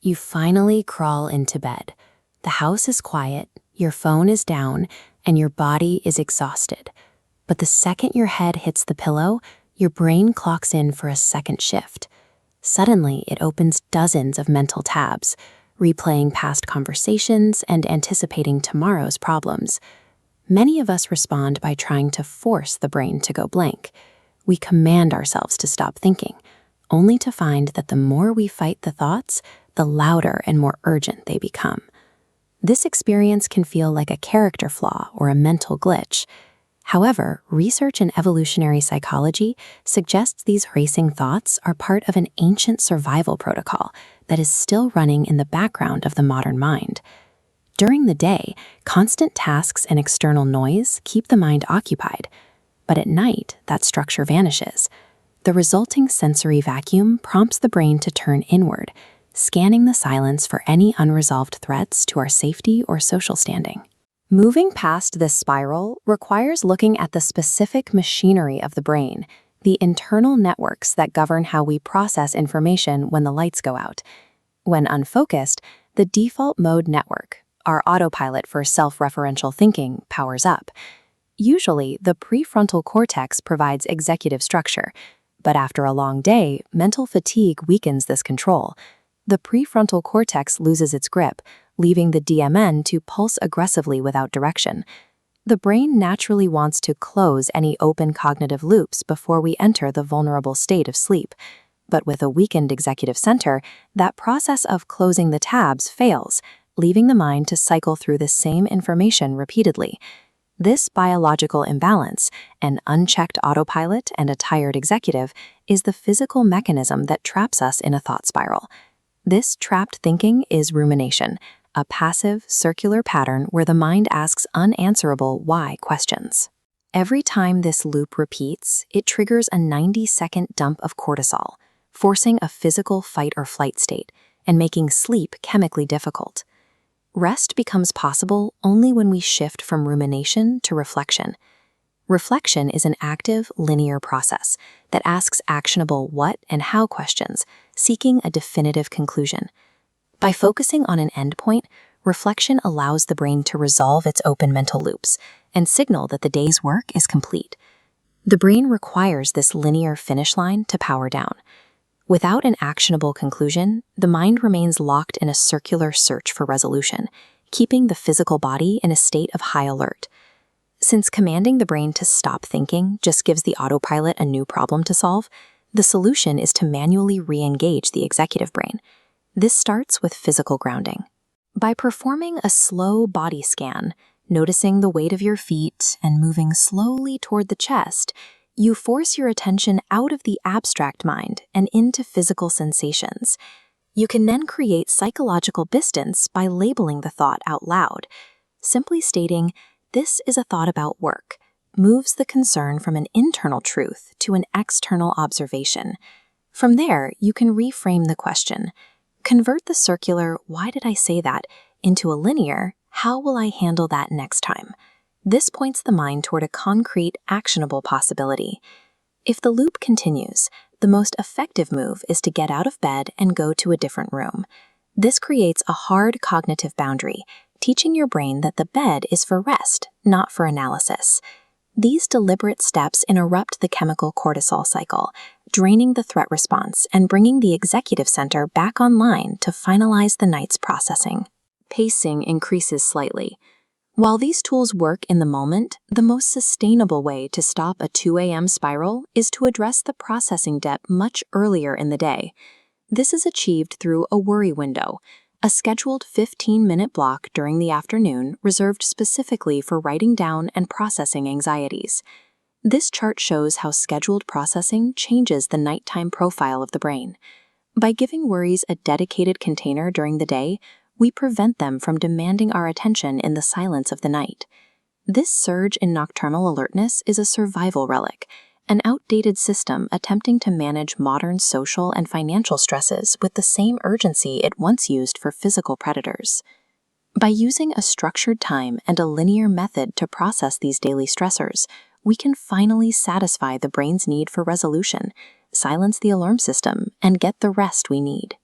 You finally crawl into bed. The house is quiet, your phone is down, and your body is exhausted. But the second your head hits the pillow, your brain clocks in for a second shift. Suddenly, it opens dozens of mental tabs, replaying past conversations and anticipating tomorrow's problems. Many of us respond by trying to force the brain to go blank. We command ourselves to stop thinking, only to find that the more we fight the thoughts, the louder and more urgent they become. This experience can feel like a character flaw or a mental glitch. However, research in evolutionary psychology suggests these racing thoughts are part of an ancient survival protocol that is still running in the background of the modern mind. During the day, constant tasks and external noise keep the mind occupied, but at night, that structure vanishes. The resulting sensory vacuum prompts the brain to turn inward, scanning the silence for any unresolved threats to our safety or social standing. Moving past this spiral requires looking at the specific machinery of the brain, the internal networks that govern how we process information when the lights go out. When unfocused, the default mode network, our autopilot for self-referential thinking, powers up. Usually, the prefrontal cortex provides executive structure, but after a long day, mental fatigue weakens this control. The prefrontal cortex loses its grip, leaving the DMN to pulse aggressively without direction. The brain naturally wants to close any open cognitive loops before we enter the vulnerable state of sleep. But with a weakened executive center, that process of closing the tabs fails, leaving the mind to cycle through the same information repeatedly. This biological imbalance, an unchecked autopilot and a tired executive, is the physical mechanism that traps us in a thought spiral. This trapped thinking is rumination, a passive, circular pattern where the mind asks unanswerable why questions. Every time this loop repeats, it triggers a 90-second dump of cortisol, forcing a physical fight-or-flight state and making sleep chemically difficult. Rest becomes possible only when we shift from rumination to reflection. Reflection is an active, linear process that asks actionable what and how questions, seeking a definitive conclusion. By focusing on an endpoint, reflection allows the brain to resolve its open mental loops and signal that the day's work is complete. The brain requires this linear finish line to power down. Without an actionable conclusion, the mind remains locked in a circular search for resolution, keeping the physical body in a state of high alert. Since commanding the brain to stop thinking just gives the autopilot a new problem to solve, the solution is to manually re-engage the executive brain. This starts with physical grounding. By performing a slow body scan, noticing the weight of your feet and moving slowly toward the chest, you force your attention out of the abstract mind and into physical sensations. You can then create psychological distance by labeling the thought out loud. Simply stating, "This is a thought about work," moves the concern from an internal truth to an external observation. From there, you can reframe the question. Convert the circular "why did I say that" into a linear "how will I handle that next time?" This points the mind toward a concrete, actionable possibility. If the loop continues, the most effective move is to get out of bed and go to a different room. This creates a hard cognitive boundary, teaching your brain that the bed is for rest, not for analysis. These deliberate steps interrupt the chemical cortisol cycle, draining the threat response and bringing the executive center back online to finalize the night's processing. Pacing increases slightly. While these tools work in the moment, the most sustainable way to stop a 2 a.m. spiral is to address the processing debt much earlier in the day. This is achieved through a worry window, a scheduled 15-minute block during the afternoon reserved specifically for writing down and processing anxieties. This chart shows how scheduled processing changes the nighttime profile of the brain. By giving worries a dedicated container during the day, we prevent them from demanding our attention in the silence of the night. This surge in nocturnal alertness is a survival relic, an outdated system attempting to manage modern social and financial stresses with the same urgency it once used for physical predators. By using a structured time and a linear method to process these daily stressors, we can finally satisfy the brain's need for resolution, silence the alarm system, and get the rest we need.